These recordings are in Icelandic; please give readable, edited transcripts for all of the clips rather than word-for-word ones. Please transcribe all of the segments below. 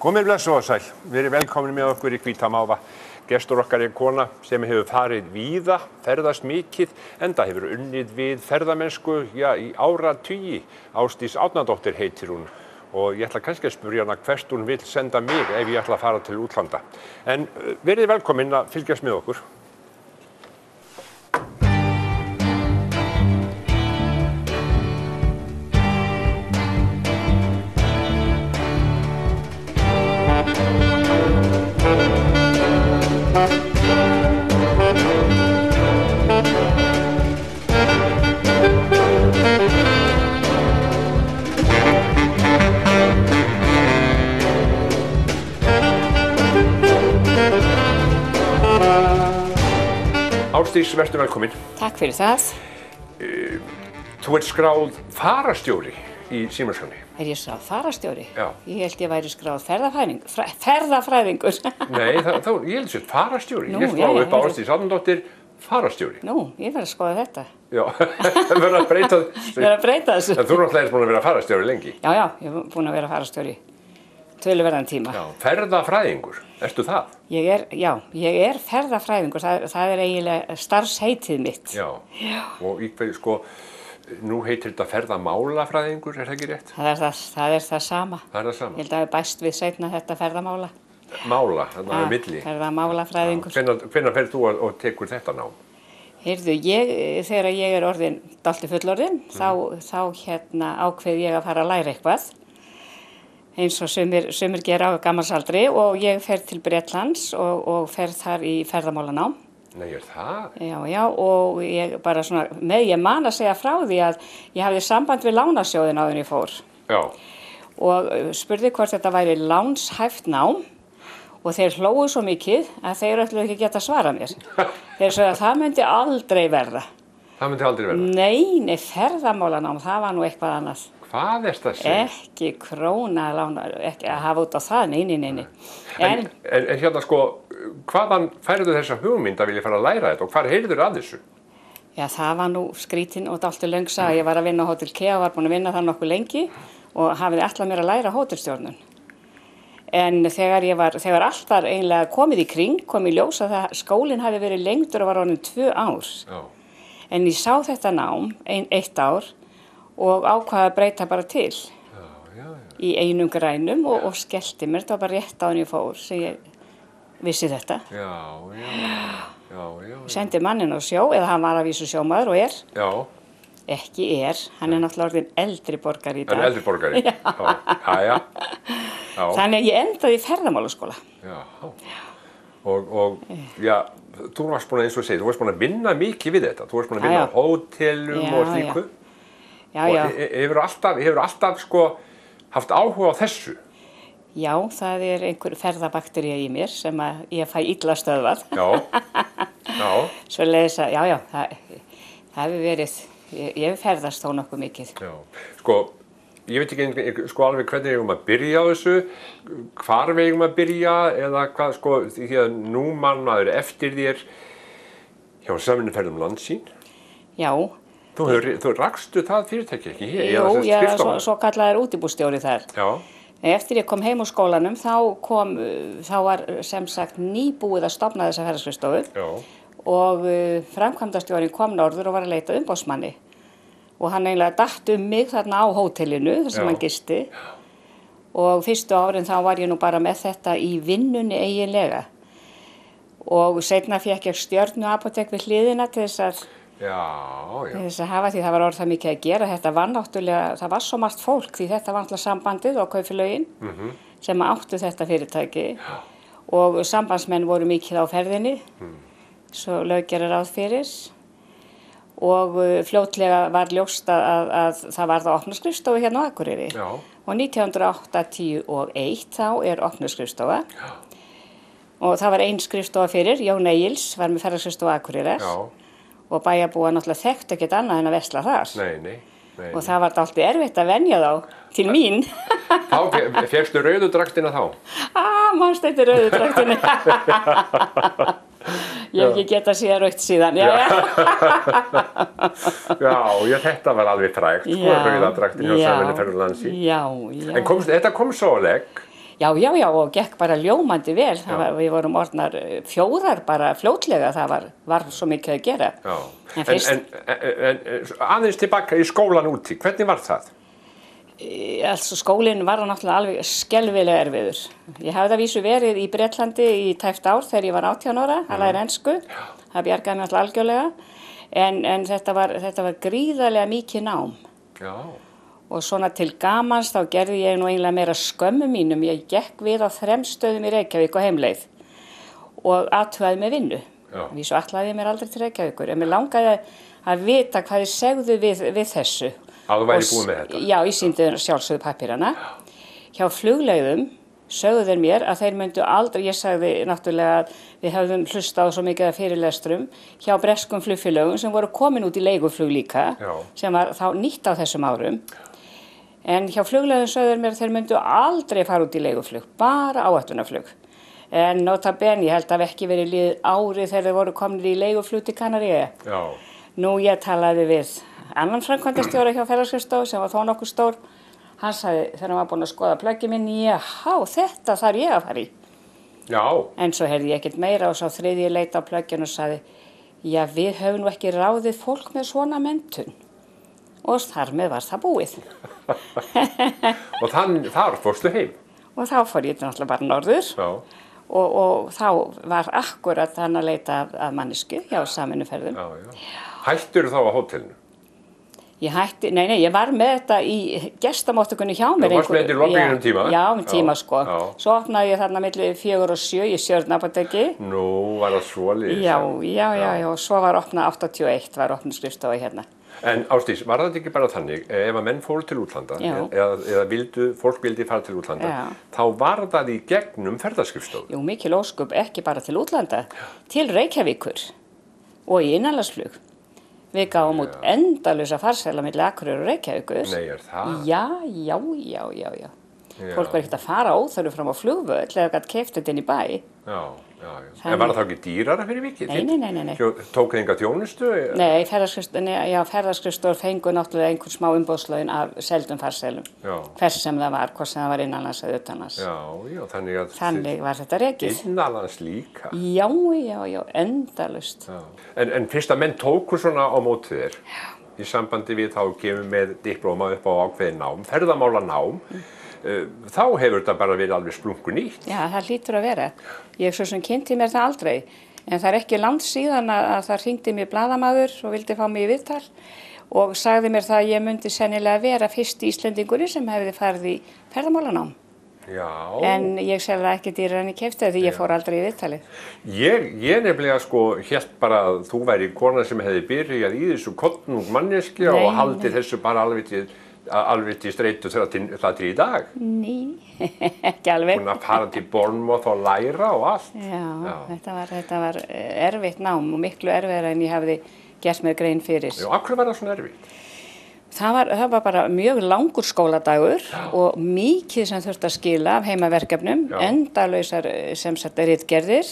Komið blessuð og sæl, verið velkomin með okkur í Hvíta máva. Gestur okkar kona sem hefur farið víða, ferðast mikið, enda hefur unnið við ferðamennsku í áratugi. Ásdís Árnadóttir heitir hún og ég ætla kannski að spyrja hana hvert hún vill senda mig ef ég ætla að fara til útlanda. En verið velkomin að fylgjast með okkur. Ásdís, vertu velkomin. Takk fyrir það. Þú ert skráð fararstjóri í símaskránni. Er ég skráð fararstjóri? Já. Ég held ég væri skráð ferðafræðingur. Nei, ég held sér fararstjóri. Nú, ég slá upp á Ásdís Árnadóttir, fararstjóri. Nú, ég verð að skoða þetta. Já, verð að breyta þessu. Verð að breyta þessu. En þú náttúrulega ert búin að vera fararstjóri lengi. Já, ég er búin að vera fararstjóri töluverðan tíma. Já, ferðafræðingur, ertu það? Ég er ferðafræðingur, það er eiginlega starfsheitið mitt. Já, og í hverju, nú heitir þetta ferðamálafræðingur, er það ekki rétt? Það er það sama. Það er það sama. Ég held að við bæst við seinna þetta ferðamála. Mála, þannig að milli. Ferðamálafræðingur. Hvenær ferð þú og tekur þetta nám? Heyrðu, þegar ég er orðin dálítið fullorðin, þá ákveð ég að fara að læra eitthvað. Eins og sumir gera á gammalsaldri og ég fer til Bretlands og fer þar í ferðamálanám. Nei, er það? Já, og ég bara ég man að segja frá því að ég hafði samband við lánasjóðin áður en ég fór. Já. Og spurði hvort þetta væri lánshæft nám og þeir hlógu svo mikið að þeir ætluðu ekki geta svarað mér. Þeir sögðu að það myndi aldrei verða. Það myndi aldrei verða? Nei, ferðamálanám, það var nú eitthvað annað. Hvað er það að segja? Ekki króna að lána, ekki að hafa út á það, nei. En hérna hvaðan færðu þessa hugmynd að vilja fara að læra þetta og hvar heyrður að þessu? Já, það var nú skrítin og dálítið löng saga. Ég var að vinna á Hótel Kea og var búin að vinna þar nokkuð lengi og hafði ætlað mér að læra hótelstjórnun. En þegar allt var eiginlega komið í kring, kom í ljós að skólinn hafi verið lengdur og var orðinn 2 ár. Já. En ég sá þetta nám, 1 ár, og ákvaði að breyta bara til í einum grænum og skellti mér. Það var bara rétt á henni ég fór sem ég vissi þetta. Já. Sendi manninn á sjó, eða hann var að vísu sjómaður og er. Já. Ekki er, hann er náttúrulega orðinn eldri borgari í dag. Hann er eldri borgari? Já. Þannig að ég endaði í ferðamálaskóla. Já. Og þú varst búin að, eins og segið, þú varst búin að vinna mikið við þetta. Þú varst búin að vinna á hótelum og slíku. Já. Og hefur alltaf haft áhuga á þessu? Já, það er einhver ferðabaktería í mér sem að ég fæ illa stöðvað. Já. Svoleiðis að, það hefur verið, ég hef ferðast þó nokkuð mikið. Já, ég veit ekki alveg hvernig við eigum að byrja á þessu, hvar við eigum að byrja eða hvað, því að nú man maður eftir þér hjá Samvinnuferðum Landsýn. Já. Þú rakstu það fyrirtæki ekki? Jú, ég er svo kallaður útibússtjóri þar. Já. Eftir ég kom heim úr skólanum, þá var sem sagt nýbúið að stofna þessa ferðaskrifstofu. Já. Og framkvæmdastjórinn kom norður og var að leita umboðsmanni. Og hann eiginlega datt mig þarna á hótelinu, þar sem hann gisti. Og fyrstu árin þá var ég nú bara með þetta í vinnunni eiginlega. Og seinna fékk ég stjörnuapótek við hliðina til þess að þess að hafa því það var orðið það mikið að gera. Þetta var náttúrulega, það var svo margt fólk því þetta var náttúrulega sambandið og kaupfélögin sem áttu þetta fyrirtæki og sambandsmenn voru mikið á ferðinni, svo löggerir ráð fyrir og fljótlega var ljóst að það var það opna skrifstofu hérna á Akureyri. Já. Og 1981 þá er opna skrifstofa og það var ein skrifstofa fyrir, Jón Egils var með ferðaskrifstofu Akureyrar. Já. Og bæjarbúa náttúrulega þekkt ekkert annað en að versla þar. Nei. Og það var dálítið erfitt að venja þá til mín. Þá fékkstu rauðu draktina þá? Manstu eftir rauðu draktinni. Ég hef ekki getað síðan rautt síðan. Já, þetta var alveg frægt, rauða draktin hjá Samvinnuferðum Landsýn. Já. En þetta kom svo á legg Já, og gekk bara ljómandi vel. Við vorum orðnar 4 bara fljótlega, það var svo mikið að gera. Já, en aðeins tilbaka í skólan úti, hvernig var það? Altså skólinn var náttúrulega alveg skelfilega erfiður. Ég hafði að vísu verið í Bretlandi í tæpt ár þegar ég var 18 ára, að læra ensku. Það bjargaði mig alltaf algjörlega. En þetta var gríðarlega mikið nám. Já. Og svona til gamans þá gerði ég nú eiginlega meira skömmu mínum. Ég gekk við á 3 stöðum í Reykjavík og heimleið og athugaði með vinnu. Vísu ætlaði ég mér aldrei til Reykjavíkur, en mér langaði að vita hvað þið segðu við þessu. Að þú væri búin með þetta? Já, ég sýndi sjálfsögðu pappírana. Hjá flugleiðum sögðu þeir mér að þeir myndu aldrei, ég sagði náttúrulega að við höfðum hlustað á svo mikið af fyrirlestrum hjá breskum flugfélögum sem voru komin út í leiguflug líka, sem var þá nýtt á þessum árum. En hjá flugleiðum sögðu þeir mér að þeir myndu aldrei fara út í leiguflug, bara áætlunarflug. En nota bene, ég held að ekki verið liðið árið þegar þeir voru komin í leiguflug til Kanaríeyja. Nú ég talaði við annan framkvæmdastjóra hjá Ferðaskrifstofu sem var þó nokkuð stór. Hann sagði þegar hann var búinn að skoða plöggið minn, já, þetta þarf ég að fara í. Já. En svo heyrði ég ekkert meira og svo þriðji leit á plögginu og sagði, já, við höfum nú ekki ráðið fólk með svona menntun. Og þar með var það búið. Og þar fórstu heim? Og þá fór ég náttúrulega bara norður. Já. Og þá var akkurat hann að leita að mannesku hjá Samvinnuferðum. Hættirðu þá á hótelinu? Ég hætti, nei, ég var með þetta í gestamóttökunni hjá mér. Þú varst með þetta í lobbyinu tíma? Já, tíma sko. Svo opnaði ég þarna milli 4 og 7 í Stjörnuapóteki. Nú var það svoleiðis. Já, og svo var opnað 81, var opnuð skrifstofa hérna. En Ásdís, var þetta ekki bara þannig, ef að menn fóru til útlanda, eða fólk vildi fara til útlanda, þá var það í gegnum ferðaskrifstofu? Jú, mikil ósköp, ekki bara til útlanda, til Reykjavíkur og í innanlandsflug. Við gáum út endalausa farsæla milli Akureyrar og Reykjavíkur. Nei, er það? Já. Fólk var ekkert að fara óþörfu fram á flugvöll eða gat keypt þetta inn í bæ. Já. En var það þá ekki dýrara fyrir vikið? Nei. Tók þið enga þjónustu? Nei, ferðaskrifstofur fengu náttúrulega einhvern smá umboðslaun af seldum farsælum. Hvers sem það var, hvort sem það var innanlands eða utanlands. Já, þannig var þetta rekið. Innanlands líka? Já, endalaust. En fyrst að menn tóku svona á móti þér, í sambandi við þá gefum með diplóma upp á ákveðin nám, ferðamálanám, þá hefur þetta bara verið alveg splungun nýtt. Já, það hlýtur að vera. Ég svo sem kynnti mér það aldrei, en það ekki langt síðan að það hringdi mér blaðamaður og vildi fá mig í viðtal og sagði mér það að ég myndi sennilega vera fyrsti Íslendingurinn sem hefði farið í ferðamálanám. Já. En ég selði ekki dýrar en ég keypti það því ég fór aldrei í viðtalið. Ég nefnilega hélt bara að þú væri kona sem hefði byrjað í þessu kollnung manneskja og haldið þessu bara alveg til streitu það til í dag. Nei, ekki alveg. Búin að fara til Bournemouth og læra og allt. Já. Þetta var erfitt nám og miklu erfiðara en ég hafði gert mér grein fyrir. Já, af hverju var það svona erfitt? Það var bara mjög langur skóladagur og mikið sem þurfti að skila af heimaverkefnum, endalausar sem sagt ritgerðir.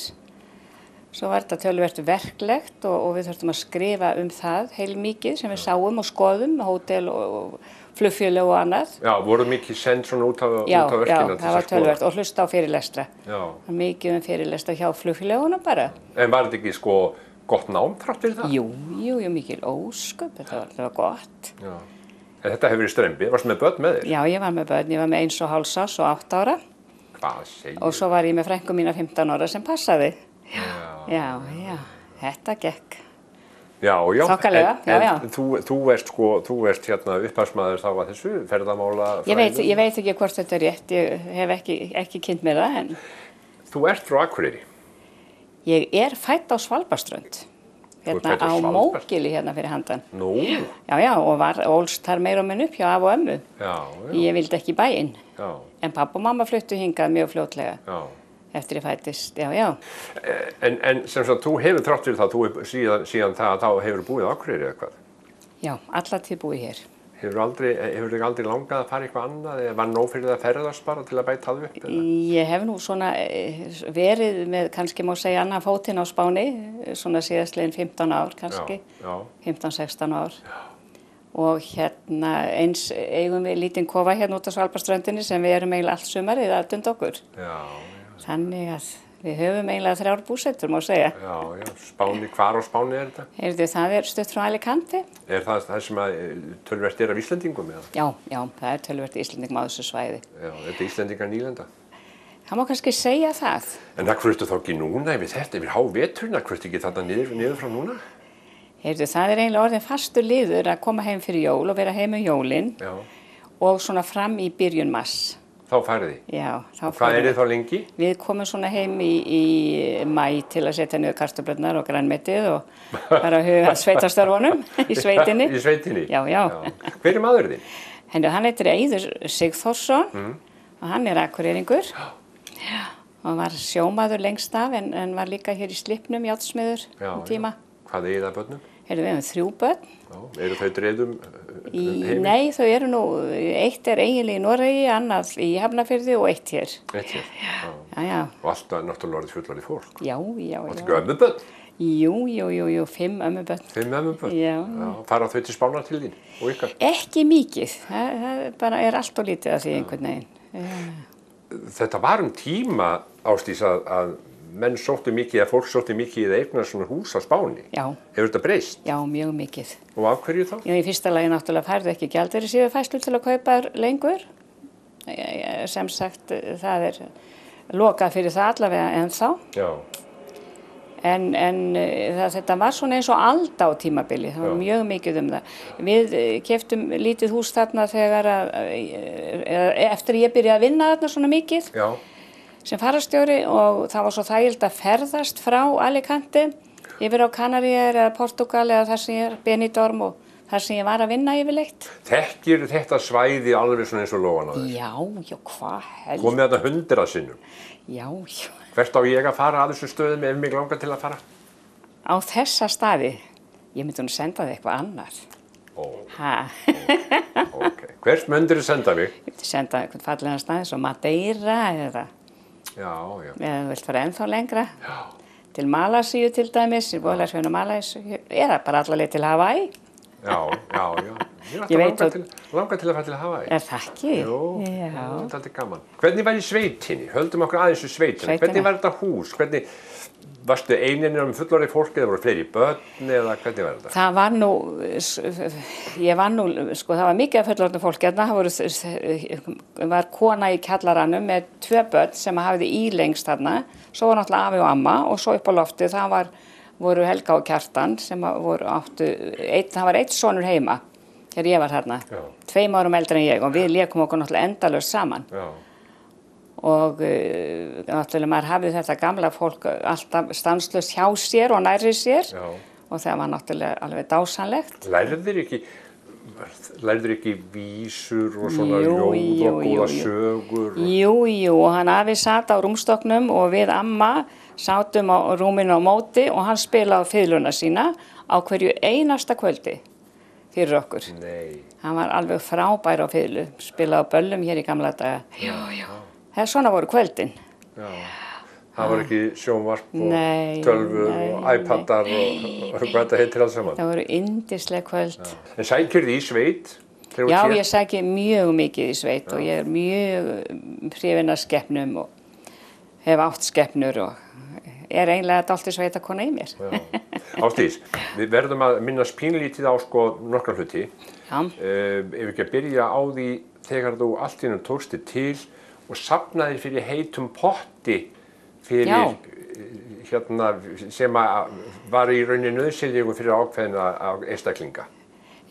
Svo var þetta töluvert verklegt og við þurftum að skrifa það heilmikið sem við sáum og skoðum, hótel og flugfélög og annað. Já, voru mikið send svona út af verkina til þess að skoða? Já, það var töluvert og hlusta á fyrirlestra. Mikið fyrirlestra hjá flugfélögunum bara. En var þetta ekki gott nám þrátt fyrir það? Jú, mikil ósköp, þetta var gott. Já. En þetta hefur verið strembið, varstu með börn með þér? Já, ég var með börn, ég var með 1,5 árs og 8 ára. Hvað segir? Og svo var ég með frænku mína 15 ára sem passaði. Já, þetta gekk. Já. Þokkalega, já. Þú ert upphafsmaður þá að þessu ferðamála fræðum? Ég veit ekki hvort þetta er rétt, ég hef ekki kynnt mér það, en... Þú ert frá Akureyri? Ég er fædd á Svalbarðsströnd, hérna á Mógili hérna fyrir handan. Nú? Já, og ólst þar meira og minn upp hjá af og ömmu. Já. Ég vildi ekki bæinn, en pappa og mamma fluttu hingað mjög fljótlega. Já. Eftir ég fæddist, já. En sem sagt, þú hefur þrátt fyrir það, síðan það að þá hefur búið á Akureyri eða hvað? Já, alla tíð búið hér. Hefur þig aldrei langað að fara eitthvað annað eða var nóg fyrir það að ferðast bara til að bæta það upp? Ég hef nú svona verið með, kannski má segja annað fótinn á Spáni, svona síðastliðin 15 ár kannski, 15-16 ár. og hérna eins eigum við lítinn kofa hérna út á Svalbarðsströndinni sem við erum eiginlega allt sumarið að dunda okkur. Já. Þannig að við höfum eiginlega 3 búsettur, má segja. Já, Spáni, hvar á Spáni þetta? Heyrðu, það stutt frá Alicante. Það sem að töluvert af Íslendingum, eða? Já, það töluvert Íslendingum á þessu svæði. Já, þetta Íslendingar nýlenda. Það má kannski segja það. En það hverstu þá ekki núna yfir háveturna, hverstu ekki þarna niður frá núna? Heyrðu, það eiginlega orðin fastur liður að koma heim fyrir jól og vera heim jólin. Já. Og svona fram í byrjun mars. Þá farið þið? Já. Hvað þið þá lengi? Við komum svona heim í maí til að setja niður kartöflurnar og grænmetið og bara huga sveitastörfunum í sveitinni. Í sveitinni? Já. Hver maður þinn? Hann heitir Eiður Sigþórsson og hann akureyringur. Já. Og var sjómaður lengst af en var líka hér í Slippnum, járnsmiður tíma. Hvað eigið það börnum? Við höfum 3 börn. Já, eru þau dreifðum heimi? Nei, þau eru nú, eitt eiginlega í Noregi, annað í Hafnarfirði og eitt hér. Eitt hér? Já. Og alltaf náttúrulega orðið fullorðið fólk? Já. Og þetta ekki ömmubörn? Jú, 5 ömmubörn. 5 ömmubörn? Já. Fara þau til Spánar til þín og ykkar? Ekki mikið, það bara allt og lítið af því einhvern veginn. Þetta var tíma, Ásdís, að menn sóttu mikið, fólk sóttu mikið í að eigna svona hús á Spáni. Já. Hefur þetta breyst? Já, mjög mikið. Og af hverju þá? Já, í fyrsta lagi náttúrulega færðu ekki gjaldeyrisyfirfærslu til að kaupa lengur. Sem sagt, það lokað fyrir það allavega ennþá. Já. En þetta var svona eins og alda á tímabili, það var mjög mikið það. Við keyptum lítið hús þarna eftir ég byrjaði að vinna þarna svona mikið. Já. Sem fararstjóri og það var svo þægild að ferðast frá Alicante yfir á Kanaríeyjar eða Portúgal eða þar sem Benidorm og þar sem ég var að vinna yfirleitt. Þekkir þetta svæði alveg svona eins og lófan á þér? Já, hvað held. Komið þetta 100 sinnum? Já. Hvert á ég að fara að þessum stöðum ef mig langar til að fara? Á þessa staði? Ég myndi nú senda þig eitthvað annar. Ok. Hvert myndir þú senda mig? Ég myndi senda eitthvað fallegan stað eins og Madeira eða... Já. Eða þú vilt fara ennþá lengra. Já. Til Malasíu til dæmis, í Bólasveinu Malasíu, eða bara allavega til Hawaii. Já. Ég langar til að fara til Hawaii. Er það ekki? Jú, þetta er gaman. Hvernig var í sveitinni? Höldum okkur aðeins í sveitinni. Hvernig var þetta hús? Varstu eininni fullorðið fólk eða voru fleiri börn eða hvernig var þetta? Það var nú, það var mikið af fullorðið fólk hérna. Það var kona í kjallaranum með 2 börn sem hafði ílengst þarna. Svo var náttúrulega afi og amma og svo upp á loftið voru Helga og Kjartan sem það var 1 sonur heima þegar ég var þarna. 2 árum eldri en ég og við lékum okkur náttúrulega endalaust saman. Já. Og náttúrulega maður hafði þetta gamla fólk alltaf stanslaust hjá sér og nærri sér. Já. Og það var náttúrulega alveg dásanlegt. Lærður ekki vísur og svona ljóð og góða sögur? Jú, og hann afi sat á rúmstokknum og við amma sátum á rúminu á móti og hann spilaði fiðluna sína á hverju einasta kvöldi fyrir okkur. Nei. Hann var alveg frábær á fiðlu, spilaði á böllum hér í gamla daga. Já. Það svona voru kvöldin. Já. Það var ekki sjónvarp og tölvur og iPadar og hvað þetta heitir alls saman. Það voru yndisleg kvöld. Já. En sækir þið í sveit? Já, ég sæki mjög mikið í sveit og ég mjög hrifin af skepnum og hef átt skepnur og eiginlega dálítið sveitakona í mér. Ásdís, við verðum að minnast pínlítið á nokkra hluti. Já. Ef ekki að byrja á því þegar þú allt í einu tókst til og safnaði fyrir heitum potti fyrir sem var í rauninni nauðsynlegu fyrir ákveðina einstaklinga.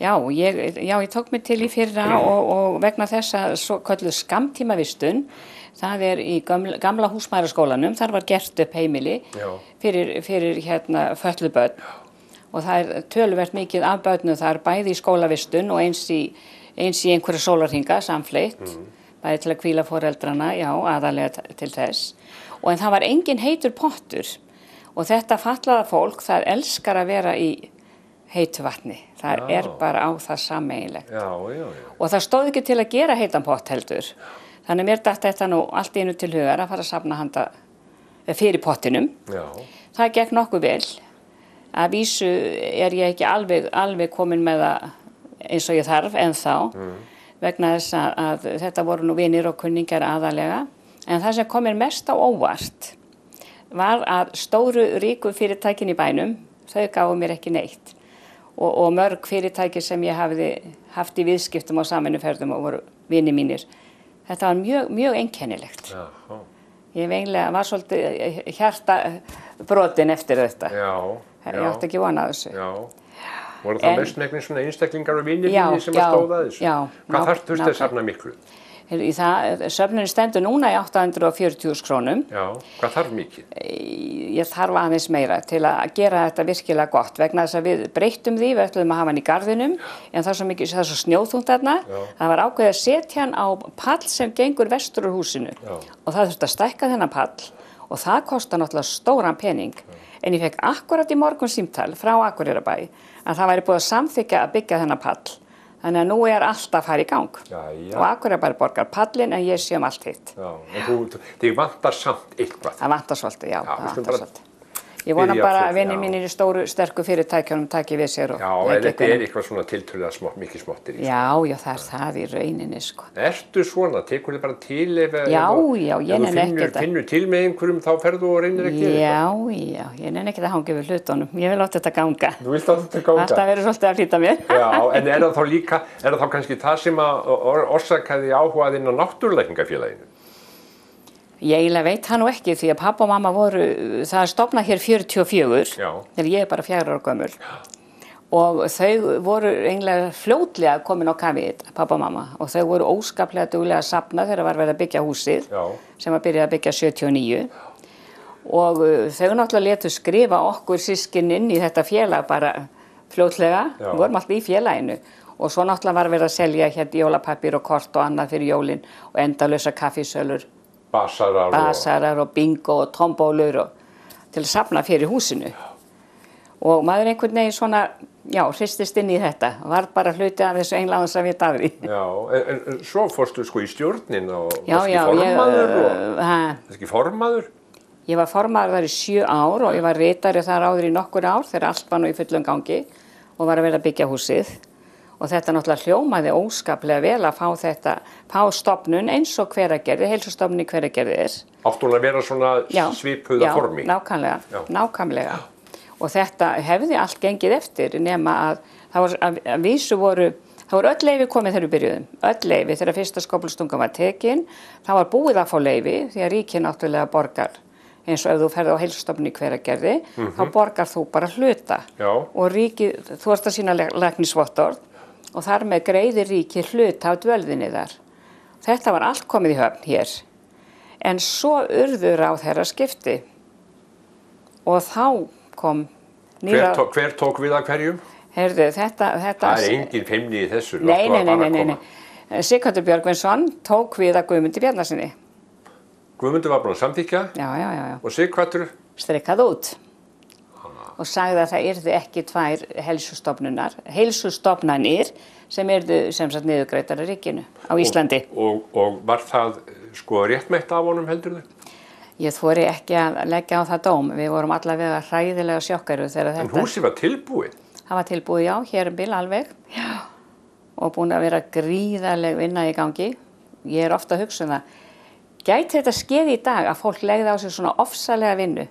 Já, ég tók mig til í fyrra og vegna þess að svo kölluð skammtímavistun, það í gamla húsmæðraskólanum, þar var gert upp heimili fyrir fötluð börn og það töluvert mikið af börnum þar bæði í skólavistun og eins í einhverja sólarhringa samfleytt. Bæði til að hvíla foreldrana, aðalega til þess. En það var engin heitur pottur og þetta fatlaða fólk, það elskar að vera í heitu vatni. Það bara á það sameiginlegt. Já. Og það stóð ekki til að gera heitan pott heldur. Þannig mér datt þetta nú allt einu til hugar að fara að safna handa fyrir pottinum. Já. Það gekk nokkuð vel. Að vísu ég ekki alveg komin með það eins og ég þarf ennþá vegna þess að þetta voru nú vinir og kunningjar aðalega. En það sem kom mér mest á óvart var að stóru ríku fyrirtækin í bænum, þau gáfu mér ekki neitt. Og mörg fyrirtæki sem ég hafði haft í viðskiptum á samvinnuferðum og voru vini mínir. Þetta var mjög einkennilegt. Ég var svolítið hjartabrotin eftir þetta. Ég átti ekki von að þessu. Voru það mestmegnis svona einstaklingar og vinir þínir sem að stóða þessu? Já. Hvað þarftu að safna miklu? Söfnunin stendur núna í 840.000 krónum. Já, hvað þarf mikið? Ég þarf aðeins meira til að gera þetta virkilega gott vegna þess að við breyttum því, við ætluðum að hafa hann í garðinum en það er svo snjóþungt þarna. Það var ákveðið að setja hann á pall sem gengur vestur úr húsinu og það þurfti að stækka þennan pall og það kostar náttúrulega stóran pening. En ég fekk akkurat í morgun símtal frá Akureyrarbæ að það væri búið að samþykkja að byggja þennan pall. Þannig að nú er allt að fara í gang. Og Akureyrarbær borgar pallinn en ég sé allt hitt. En þig vantar samt eitthvað? Það vantar svolítið, já. Það vantar svolítið. Ég vona bara að vinir mínir í stóru, sterku fyrirtækjunum taki við sér og... Já, en þetta eitthvað svona tiltölulega mikið smottir í. Já, það er það í rauninni, sko. Ertu svona? Tekur þið bara til ef... Já, ég nenni ekki þetta. Finnur til með einhverjum þá ferðu og reynir að gera þetta? Já, ég nenni ekki að hanga yfir hlutunum. Ég vil láta þetta ganga. Þú vilt láta þetta ganga? Alltaf verið svolítið að flýta mér. Já, en er það þá kannski það sem orsakaði áhugaðinn á náttúrulækningafélaginu? Ég eiginlega veit það nú ekki því að pappa og mamma voru, það stofnað hér 44, þegar ég er bara 4 ára gömul. Og þau voru eiginlega fljótlega komin á kafið, pappa og mamma. Og þau voru óskaplega duglega að safna þegar var verið að byggja húsið, sem var byrjað að byggja 79. Og þau náttúrulega létu skrifa okkur systkin inn í þetta félag bara fljótlega, við vorum alltaf í félaginu. Og svo náttúrulega var verið að selja hérna jólapappír og kort og annað fyrir jólin og endalausa kaffisölur. Basarar og bingo og tombólur til að safna fyrir húsinu. Og maður einhvern veginn svona, hristist inn í þetta og var bara hluti af þessu einlega að vita af því. Já, en svo fórstu sko í stjórnin og varstu formaður? Ég var formaður þar í 7 ár og ég var ritari þar áður í nokkur ár þegar allt var nú í fullum gangi og var að vera að byggja húsið. Og þetta náttúrulega hljómaði óskaplega vel að fá stofnun eins og Hveragerði, heilsustofnun í Hveragerði er. Áttu hún að vera svona svipuða formi? Já, nákvæmlega. Og þetta hefði allt gengið eftir nema að það voru öll leyfi komið þegar við byrjuðum. Öll leyfi þegar fyrsta skóflustungan var tekin, það var búið að fá leyfi því að ríkið náttúrulega borgar. Eins og ef þú ferði á heilsustofnun í Hveragerði, þá borgar þú bara hluta. Og ríkið, þú ert að sýna læknisvottorð. Og þar með greiðir ríki hluta af dvölðinni þar. Þetta var allt komið í höfn hér. En svo urðu ráðherraskipti. Og þá kom nýra... Hver tók við að hverjum? Heyrðu, þetta... Það er engin feimni í þessu. Nei. Sighvatur Björgvinsson tók við að Guðmundi Bjarnasyni. Guðmundur var búinn að samþykkja? Já. Og Sighvatur? Strikkaði út. Og sagði að það yrði ekki 2 heilsustofnanir sem yrðu sem sagt niðurgreiddar af ríkinu á Íslandi. Og var það sko réttmætt af honum heldur þau? Ég þori ekki að leggja á það dóm. Við vorum allavega hræðilega sjokkaruð þegar þetta... En húsið var tilbúið? Það var tilbúið, já, hér bil alveg. Já. Og búin að vera gríðarleg vinna í gangi. Ég er ofta að hugsa það. Gæti þetta skeði í dag að fólk legði á sig svona ofsalega vinnu?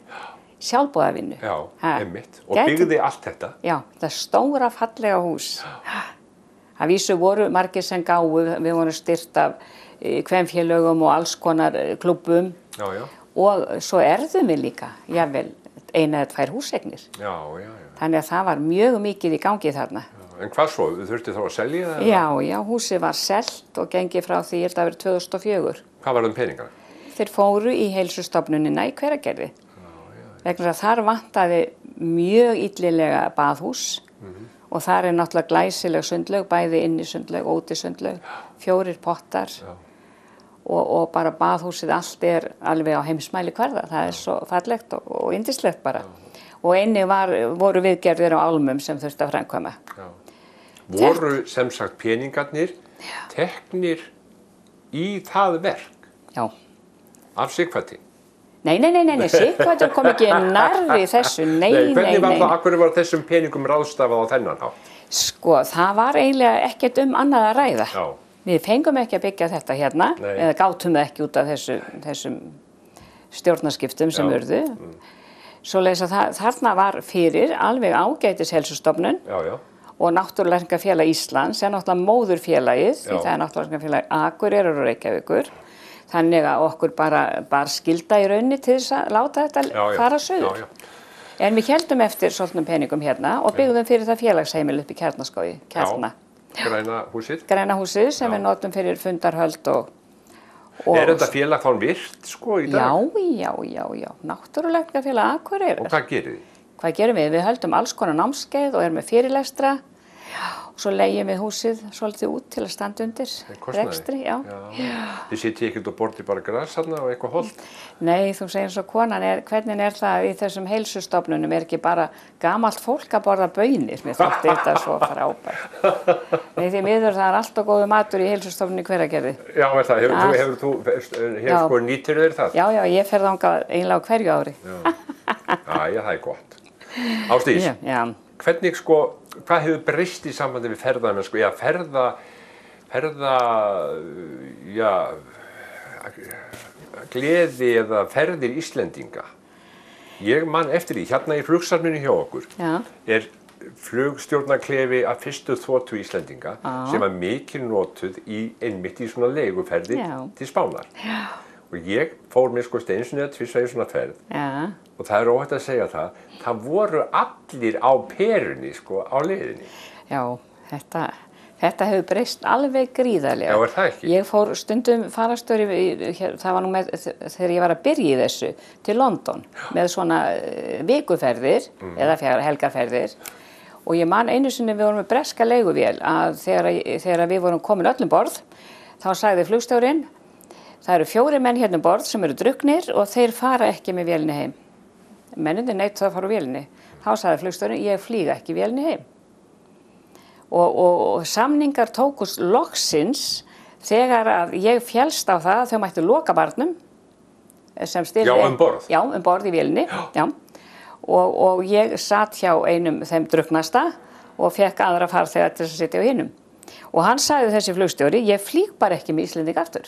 Sjálfboðavinnu. Já, einmitt. Og byggði allt þetta. Já, þetta stóra fallega hús. Það vísu voru margir sem gáfu, við vorum styrt af kvenfélögum og alls konar klubbum. Já. Og svo erðum við líka, jável, 1 eða 2 húseignir. Já. Þannig að það var mjög mikið í gangi þarna. En hvað svo? Þurfti þá að selja það? Já, húsið var selt og gengið frá því að það verið 2004. Hvað var peningana? Þeir fóru í heilsustofnunina í Hveragerði. Vegna að þar vantaði mjög illilega baðhús og þar er náttúrulega glæsileg sundlaug, bæði inni sundlaug, úti sundlaug, 4 pottar og bara baðhúsið allt er alveg á heimsmæli hverða. Það er svo fallegt og yndislegt bara. Og inni voru viðgerðir á álmum sem þurfti að framkvæma. Voru sem sagt peningarnir teknir í það verk? Já. Af Sighvati? Nei, Sighvatur kom ekki nærri þessu, nei. Hvernig var það, akkur var þessum peningum ráðstafað á þennan hátt? Sko, það var eiginlega ekkert annað að ræða. Já. Við fengum ekki að byggja þetta hérna, Nei. eða gátum það ekki út af þessum stjórnarskiptum sem urðu. Svoleiðis að þarna var fyrir alveg ágætis heilsustofnun og Náttúrulækningafélag Íslands er náttúrulega móðurfélagið, því það er Náttúrulækningafélag Akureyrar og Reykjavíkur. Þannig að okkur bara skylda í rauninni til þess að láta þetta fara suður. En við héldum eftir svolítnum peningum hérna og byggðum fyrir það félagsheimil upp í Kjarnaskógi, Kjarna. Græna húsið. Græna húsið sem við notum fyrir fundarhöld og Er þetta félag þá virt sko í dag? Já. Náttúrulækningafélag Akureyrar. Og hvað gerir þið? Hvað gerum við? Við höldum alls konar námskeið og erum með fyrirlestra. Og svo leigjum við húsið svolítið út til að standa undir rekstri. Já. Þið sitjið ekkert og borðið bara gras þarna og eitthvað hollt? Nei, þú segir svo konan, hvernig er það í þessum heilsustofnunum? Er ekki bara gamalt fólk að borða baunir? Mér þótti þetta svo frábært. Nei, því miður það er alltaf góðu matur í heilsustofnunni Hveragerði. Já, er það. Hefur sko nýtir þér það? Já, ég fer þangað eiginlega á hverju ári. Já, það er gott. Ásdís, hvernig sko, hvað hefur breyst í sambandi við ferðamennsku? Gleði eða ferðir Íslendinga. Ég man eftir því, hérna í flugsafninu hjá okkur er flugstjórnarklefi af fyrstu þotu Íslendinga sem var mikið notuð einmitt í svona leiguferðir til Spánar. Og ég fór mér sko einu sinni eða tvisvar í svona ferð og það er óhætt að segja það voru allir á perunni sko á leiðinni. Já, þetta hefur breyst alveg gríðarlega. Já, er það ekki? Ég fór stundum farastöri, það var nú með, þegar ég var að byrja í þessu, til London með svona vikuferðir eða helgarferðir og ég man einu sinni við vorum með breska leiguvél að þegar við vorum komin öllum borð þá sagði flugstjórinn það eru 4 menn hérna borð sem eru drukknir og þeir fara ekki með vélinni heim. Mennirnir neituðu að fara úr vélinni. Þá sagði flugstjórinn, ég flýga ekki vélinni heim. Og samningar tókust loksins þegar að ég féllst á það að þau mættu loka barnum. Já, borð? Já, borð í vélinni. Já. Og ég satt hjá einum þeim drukknasta og fekk aðra farþega til að sitja á hinum. Og hann sagði þessi flugstjóri, ég flýg bara ekki með Íslending aftur.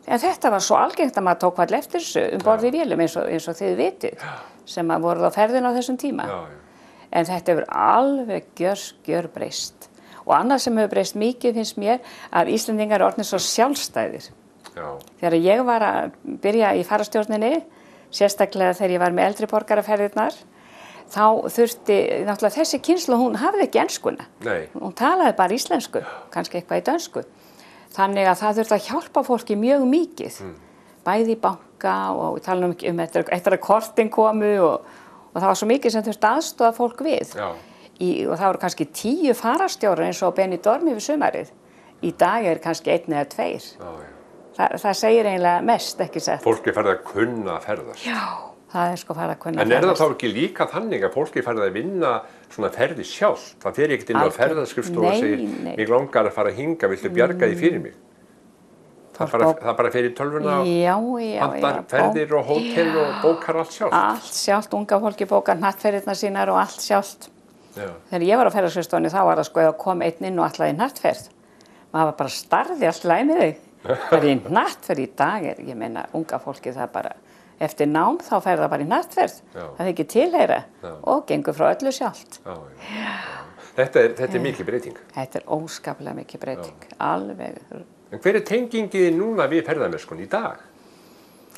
En þetta var svo algengt að maður tók all eftir þessu borð í vélum eins og þið vitið sem að voruð á ferðinu á þessum tíma. En þetta hefur alveg gjörbreyst. Og annað sem hefur breyst mikið finnst mér að Íslendingar eru orðnir svo sjálfstæðir. Þegar ég var að byrja í farastjórninni, sérstaklega þegar ég var með eldri borgaraferðirnar, þá þurfti, náttúrulega þessi kynslóð, hún hafði ekki enskuna. Hún talaði bara íslensku, kannski eitthvað í dönsku. Þannig að það þurfti að hjálpa fólki mjög mikið, bæði í banka og við talum eftir að kortin komu og það var svo mikið sem þurfti aðstoða fólk við. Og það voru kannski 10 farastjórar eins og Benidorm yfir sumarið. Í dag er kannski 1 eða 2. Það segir eiginlega mest, ekki sett. Fólki farið að kunna að ferðast. Já, það er sko farið að kunna að ferðast. En er það þá ekki líka þannig að fólki farið að vinna svona ferði sjálf? Það fer ekkert inn á ferðaskrifstofu og segir, mig langar að fara að hinga, viltu bjarga því fyrir mig? Það bara fer í tölvuna og handar ferðir og hótel og bókar allt sjálft? Allt sjálft, unga fólki bókar hnattferðirnar sínar og allt sjálft. Þegar ég var á ferðaskrifstofunni þá var það sko að kom einn inn og ætlaði hnattferð. Maður bara starði allt læmið þau. Það er í hnattferð í dag, ég meina unga fólki það bara, eftir nám þá fer það bara í hnattferð. Það er ekki tilheyra og gengur frá öllu sjálft. Þetta er mikið breyting. Þetta er óskaplega mikið breyting, alveg. En hver er tengingin núna við ferðamennskuna í dag?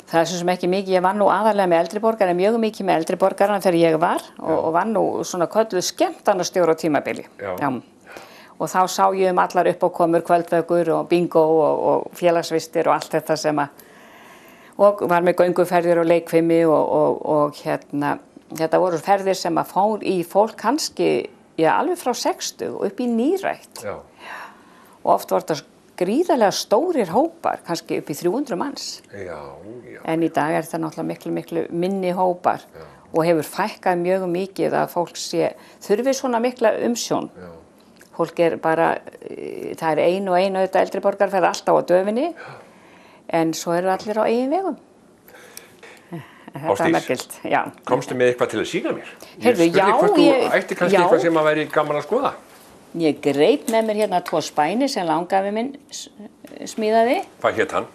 Það er sem ekki mikið, ég var nú aðalega með eldri borgara, mjög mikið með eldri borgara þegar ég var og var nú svona kölluð skemmtanastjóri á tímabili. Og þá sá ég allar uppákomur, kvöldvökur og bingo og félagsvistir og allt þetta sem og var með gönguferðir og leikfimi og þetta voru ferðir sem fór í fólk kannski, alveg frá 60 og upp í nýrætt. Og oft voru þetta gríðarlega stórir hópar, kannski upp í 300 manns. En í dag er þetta náttúrulega miklu minni hópar og hefur fækkað mjög mikið að fólk þurfi svona mikla umsjón. Fólk bara, það er ein og auðvitað eldri borgar fer alltaf á döfinni, en svo eru allir á eigin vegum. Þetta er merkilt, komstu með eitthvað til að sýna mér? Heyrðu, ég spurði hvort þú ætti kannski eitthvað sem að væri gaman að skoða. Ég greip með mér hérna 2 spæni sem langafi minn smíðaði. Hvað hét hann?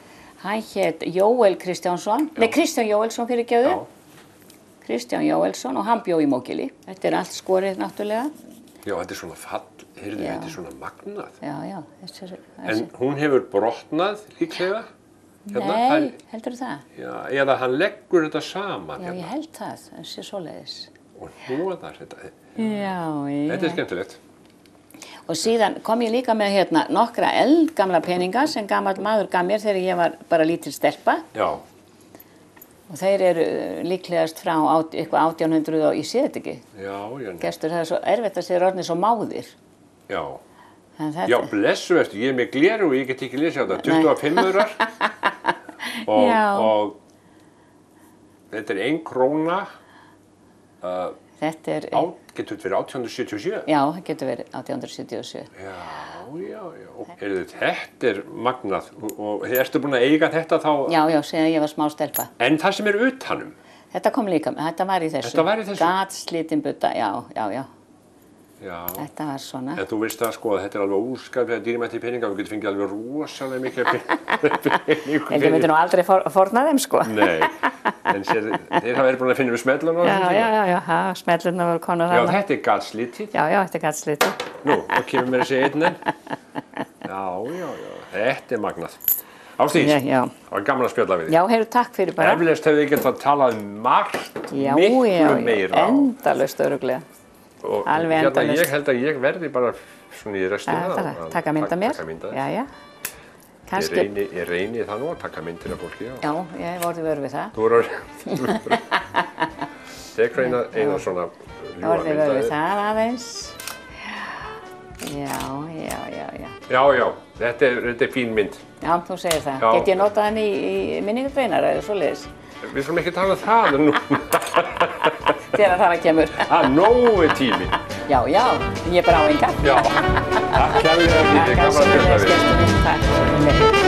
Hann hét Jóel Kristjánsson, nei Kristján Jóelsson fyrirgefðu. Kristján Jóelsson og hann bjó í Mógili. Þetta allt skorið náttúrulega. Já, þetta svona fall, heyrðu, þetta svona magnað. Já. En hún hefur brotnað líklega? Hérna, Nei, heldur það? Já, eða hann leggur þetta saman Já, ég held það, sé svoleiðis. Og hnoðar þetta. Já. Þetta skemmtilegt. Og síðan kom ég líka með hérna nokkra eldgamla peninga sem gamall maður gaf mér þegar ég var bara lítil stelpa. Já. Og þeir eru líklegast frá eitthvað 1800 og ég sé þetta ekki. Já. Gestur, það svo erfitt að segja orðnir svo máðir. Já. Já, blessu veist, ég með gleru og ég get ekki lesið á þetta. 25 aurar. og þetta 1 króna. Þetta getur þetta verið 1877? Já, það getur verið 1877. Já. Þetta magnað og ertu búin að eiga þetta þá? Já, síðan ég var smá stelpa. En það sem utanum? Þetta kom líka, þetta var í þessu. Þetta var í þessu? Gatslítinn budda, já. Já. Þetta var svona. En þú veist það sko að þetta alveg úrskaplega dýrmættir peningar, þú getur fengið alveg rosalega mikið peningar. En þið myndir nú aldrei forna þeim sko. Nei, en þeir hafa verið búin að finna við smelluna og svona. Já, smelluna voru konar þarna. Já, þetta gatslítið. Já, þetta gatslítið. Nú, þá kemur mér þessi einn enn. Já, þetta magnað. Ásdís, það var gaman að spjalla við þig. Já, heyrðu, takk fyrir bara. Eflaust hefði ég getað talað margt, miklu meira. Endalaust örugglega. Og alveg endalaust. Ég held að ég verði bara svona í restina að taka mynd af mér. Já. Kannski. Ég reyni það nú að taka myndir af fólki. Já, ég hef orðið vör við það. Þú voru tek eina svona ljúfa mynd. Orðið vör við það aðeins. Já, þetta fín mynd. Já, þú segir það. Get ég notað hann í minningagreinar eða svoleiðis? Við skulum ekki tala það nú. Þegar það kemur. Nógu tími. Já, ég er bara á enga. Já, takk kærlega fyrir. Takk að spjalla við.